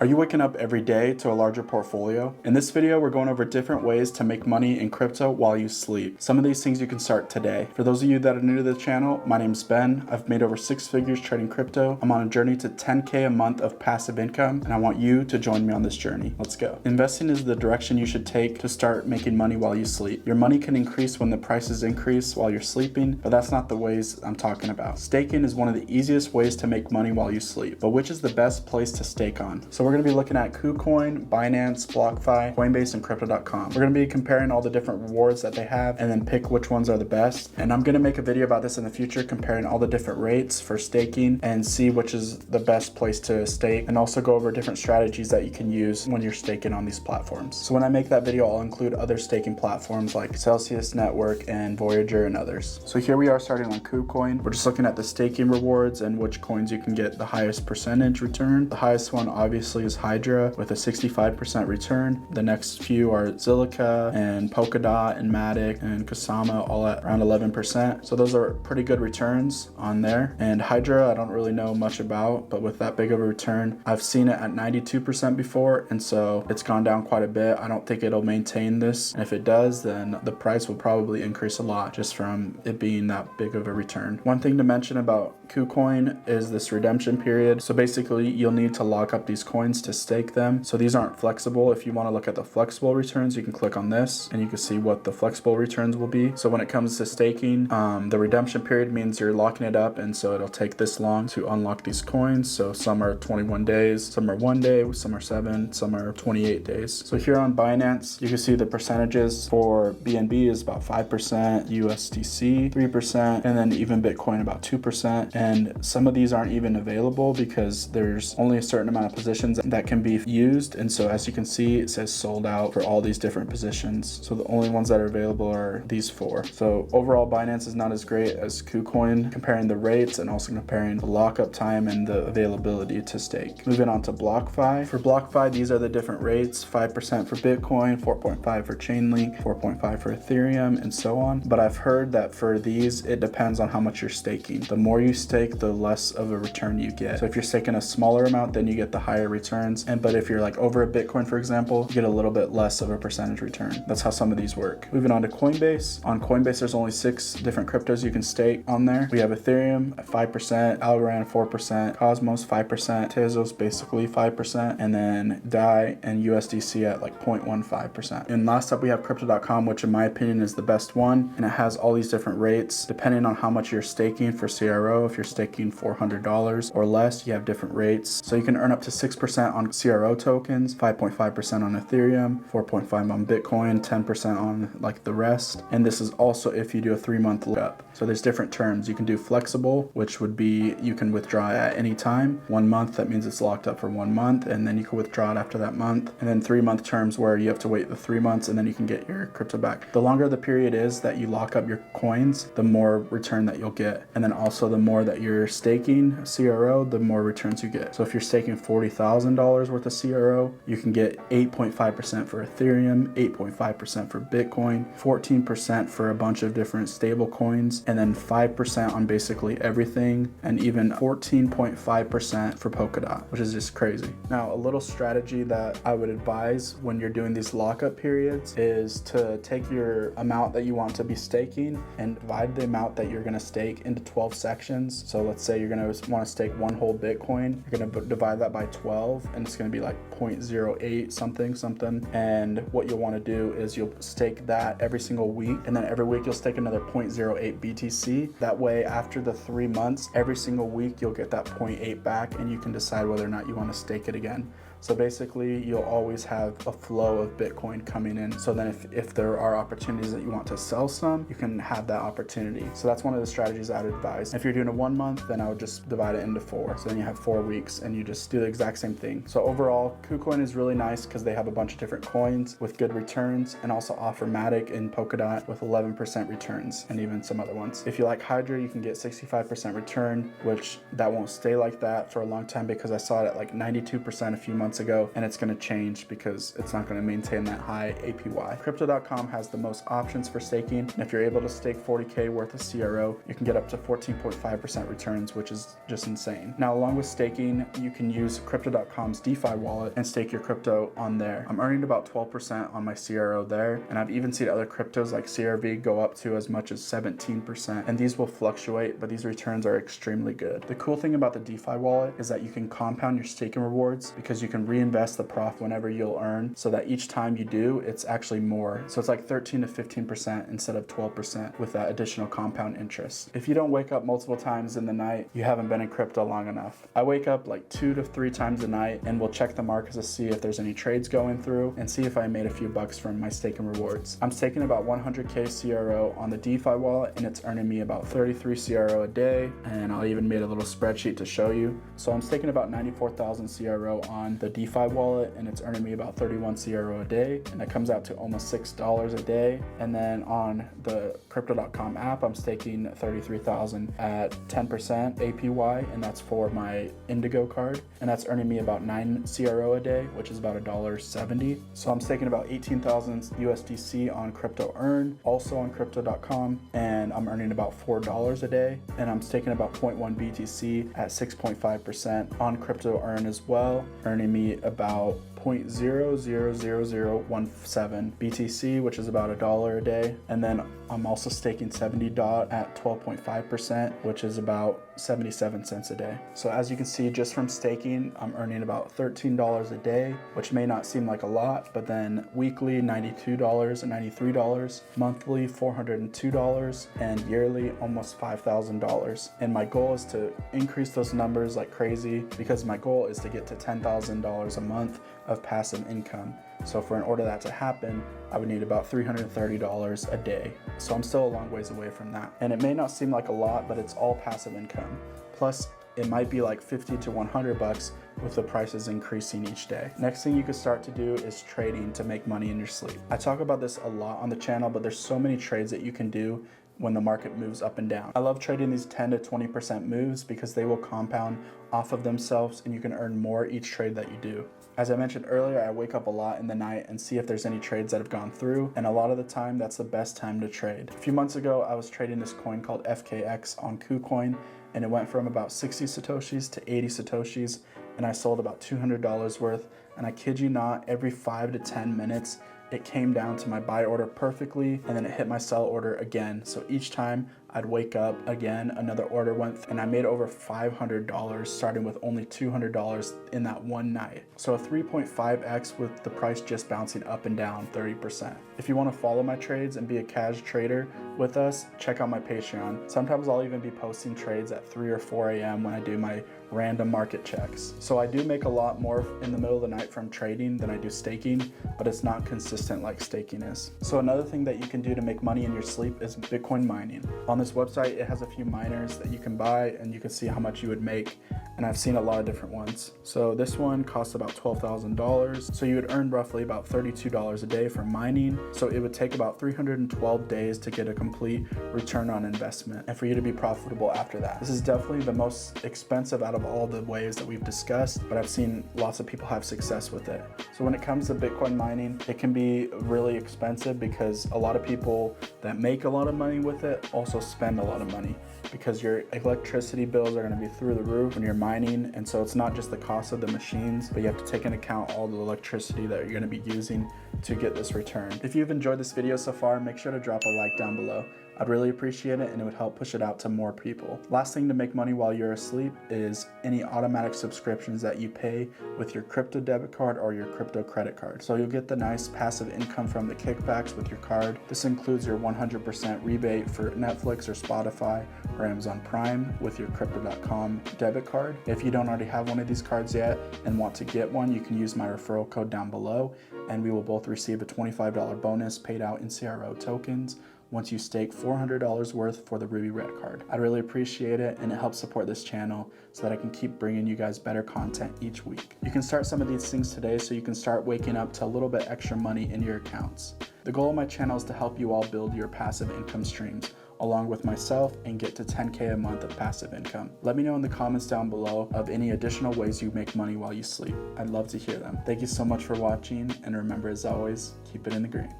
Are you waking up every day to a larger portfolio? In this video, we're going over different ways to make money in crypto while you sleep. Some of these things you can start today. For those of you that are new to the channel, my name's Ben. I've made over 6 figures trading crypto. I'm on a journey to 10K a month of passive income, and I want you to join me on this journey. Let's go. Investing is the direction you should take to start making money while you sleep. Your money can increase when the prices increase while you're sleeping, but that's not the ways I'm talking about. Staking is one of the easiest ways to make money while you sleep, but which is the best place to stake on? So we're going to be looking at KuCoin, Binance, BlockFi, Coinbase, and Crypto.com. We're going to be comparing all the different rewards that they have and then pick which ones are the best. And I'm going to make a video about this in the future, comparing all the different rates for staking and see which is the best place to stake, and also go over different strategies that you can use when you're staking on these platforms. So when I make that video, I'll include other staking platforms like Celsius Network and Voyager and others. So here we are starting on KuCoin. We're just looking at the staking rewards and which coins you can get the highest percentage return. The highest one obviously is Hydra with a 65% return. The next few are Zilliqa and Polkadot and Matic and Kusama, all at around 11%. So those are pretty good returns on there. And Hydra, I don't really know much about, but with that big of a return, I've seen it at 92% before, and so it's gone down quite a bit. I don't think it'll maintain this, and if it does, then the price will probably increase a lot just from it being that big of a return. One thing to mention about KuCoin is this redemption period. So basically, you'll need to lock up these coins to stake them. So these aren't flexible. If you want to look at the flexible returns, you can click on this and you can see what the flexible returns will be. So when it comes to staking, the redemption period means you're locking it up, and so it'll take this long to unlock these coins. So some are 21 days, some are 1 day, some are 7, some are 28 days. So here on Binance, you can see the percentages for BNB is about 5%, USDC 3%, and then even Bitcoin about 2%. And some of these aren't even available because there's only a certain amount of positions that can be used. And so as you can see, it says sold out for all these different positions. So the only ones that are available are these 4. So overall, Binance is not as great as KuCoin, comparing the rates and also comparing the lockup time and the availability to stake. Moving on to BlockFi. For BlockFi, these are the different rates: 5% for Bitcoin, 4.5 for Chainlink, 4.5 for Ethereum, and so on. But I've heard that for these, it depends on how much you're staking. The more you stake, the less of a return you get. So if you're staking a smaller amount, then you get the higher returns. But if you're like over a Bitcoin, for example, you get a little bit less of a percentage return. That's how some of these work. Moving on to Coinbase. On Coinbase, there's only 6 different cryptos you can stake on there. We have Ethereum at 5%, Algorand 4%, Cosmos 5%, Tezos basically 5%, and then DAI and USDC at like 0.15%. And last up, we have Crypto.com, which in my opinion is the best one, and it has all these different rates depending on how much you're staking for CRO. If you're staking $400 or less, you have different rates. So you can earn up to 6% on CRO tokens, 5.5% on Ethereum, 4.5% on Bitcoin, 10% on like the rest. And this is also if you do a 3-month lookup. So there's different terms. You can do flexible, which would be you can withdraw at any time. 1 month, that means it's locked up for 1 month, and then you can withdraw it after that month. And then 3-month terms where you have to wait the 3 months and then you can get your crypto back. The longer the period is that you lock up your coins, the more return that you'll get. And then also the more that you're staking CRO, the more returns you get. So if you're staking $40,000 worth of CRO, you can get 8.5% for Ethereum, 8.5% for Bitcoin, 14% for a bunch of different stable coins, and then 5% on basically everything, and even 14.5% for Polkadot, which is just crazy. Now, a little strategy that I would advise when you're doing these lockup periods is to take your amount that you want to be staking and divide the amount that you're going to stake into 12 sections. So let's say you're going to want to stake 1 whole Bitcoin. You're going to divide that by 12, and it's going to be like 0.08 something. And what you'll want to do is you'll stake that every single week, and then every week you'll stake another 0.08 BTC. That way, after the 3 months, every single week you'll get that 0.8 back, and you can decide whether or not you want to stake it again. So basically, you'll always have a flow of Bitcoin coming in. So then if there are opportunities that you want to sell some, you can have that opportunity. So that's one of the strategies I'd advise. If you're doing a 1 month, then I would just divide it into 4. So then you have 4 weeks and you just do the exact same thing. So overall, KuCoin is really nice because they have a bunch of different coins with good returns, and also offer Matic and Polkadot with 11% returns, and even some other ones. If you like Hydra, you can get 65% return, which that won't stay like that for a long time because I saw it at like 92% a few months ago, and it's going to change because it's not going to maintain that high APY. Crypto.com has the most options for staking, and if you're able to stake 40K worth of CRO, you can get up to 14.5% returns, which is just insane. Now, along with staking, you can use Crypto.com Crypto.com's DeFi wallet and stake your crypto on there. I'm earning about 12% on my CRO there, and I've even seen other cryptos like CRV go up to as much as 17%, and these will fluctuate, but these returns are extremely good. The cool thing about the DeFi wallet is that you can compound your staking rewards because you can reinvest the prof whenever you'll earn, so that each time you do, it's actually more. So it's like 13 to 15% instead of 12% with that additional compound interest. If you don't wake up multiple times in the night, you haven't been in crypto long enough. I wake up like 2 to 3 times a night and will check the markets to see if there's any trades going through and see if I made a few bucks from my staking rewards. I'm staking about 100k CRO on the DeFi wallet, and it's earning me about 33 CRO a day, and I even made a little spreadsheet to show you. So I'm staking about 94,000 CRO on the DeFi wallet, and it's earning me about 31 CRO a day, and that comes out to almost $6 a day. And then on the Crypto.com app, I'm staking 33,000 at 10% APY, and that's for my Indigo card, and that's earning me about 9 CRO a day, which is about $1.70. So I'm staking about 18,000 USDC on Crypto Earn, also on Crypto.com, and I'm earning about $4 a day. And I'm staking about 0.1 BTC at 6.5% on Crypto Earn as well, earning me about 0.000017 BTC, which is about $1 a day. And then I'm also staking 70 DOT at 12.5%, which is about 77 cents a day. So as you can see, just from staking, I'm earning about $13 a day, which may not seem like a lot, but then weekly $92 and $93, monthly $402, and yearly almost $5,000. And my goal is to increase those numbers like crazy, because my goal is to get to $10,000 a month of passive income. So in order that to happen, I would need about $330 a day. So I'm still a long ways away from that. And it may not seem like a lot, but it's all passive income. Plus, it might be like 50 to 100 bucks with the prices increasing each day. Next thing you could start to do is trading to make money in your sleep. I talk about this a lot on the channel, but there's so many trades that you can do when the market moves up and down. I love trading these 10 to 20% moves because they will compound off of themselves and you can earn more each trade that you do. As I mentioned earlier, I wake up a lot in the night and see if there's any trades that have gone through, and a lot of the time that's the best time to trade. A few months ago, I was trading this coin called FKX on KuCoin, and it went from about 60 Satoshis to 80 Satoshis, and I sold about $200 worth, and I kid you not, every 5 to 10 minutes, it came down to my buy order perfectly, and then it hit my sell order again. So each time I'd wake up again, another order went, and I made over $500 starting with only $200 in that one night. So a 3.5x with the price just bouncing up and down 30%. If you want to follow my trades and be a cash trader with us, check out my Patreon. Sometimes I'll even be posting trades at 3 or 4 a.m. when I do my random market checks. So I do make a lot more in the middle of the night from trading than I do staking, but it's not consistent like staking is. So another thing that you can do to make money in your sleep is Bitcoin mining. On this website, it has a few miners that you can buy and you can see how much you would make. And I've seen a lot of different ones. So this one costs about $12,000. So you would earn roughly about $32 a day from mining. So it would take about 312 days to get a complete return on investment and for you to be profitable after that. This is definitely the most expensive out of all the ways that we've discussed, but I've seen lots of people have success with it. So when it comes to Bitcoin mining, it can be really expensive because a lot of people that make a lot of money with it also spend a lot of money, because your electricity bills are going to be through the roof when you're mining. And so it's not just the cost of the machines, but you have to take into account all the electricity that you're going to be using to get this return. If you've enjoyed this video so far, make sure to drop a like down below. I'd really appreciate it, and it would help push it out to more people. Last thing to make money while you're asleep is any automatic subscriptions that you pay with your crypto debit card or your crypto credit card. So you'll get the nice passive income from the kickbacks with your card. This includes your 100% rebate for Netflix or Spotify or Amazon Prime with your Crypto.com debit card. If you don't already have one of these cards yet and want to get one, you can use my referral code down below, and we will both receive a $25 bonus paid out in CRO tokens once you stake $400 worth for the Ruby Red card. I'd really appreciate it, and it helps support this channel so that I can keep bringing you guys better content each week. You can start some of these things today so you can start waking up to a little bit extra money in your accounts. The goal of my channel is to help you all build your passive income streams along with myself and get to 10K a month of passive income. Let me know in the comments down below of any additional ways you make money while you sleep. I'd love to hear them. Thank you so much for watching, and remember, as always, keep it in the green.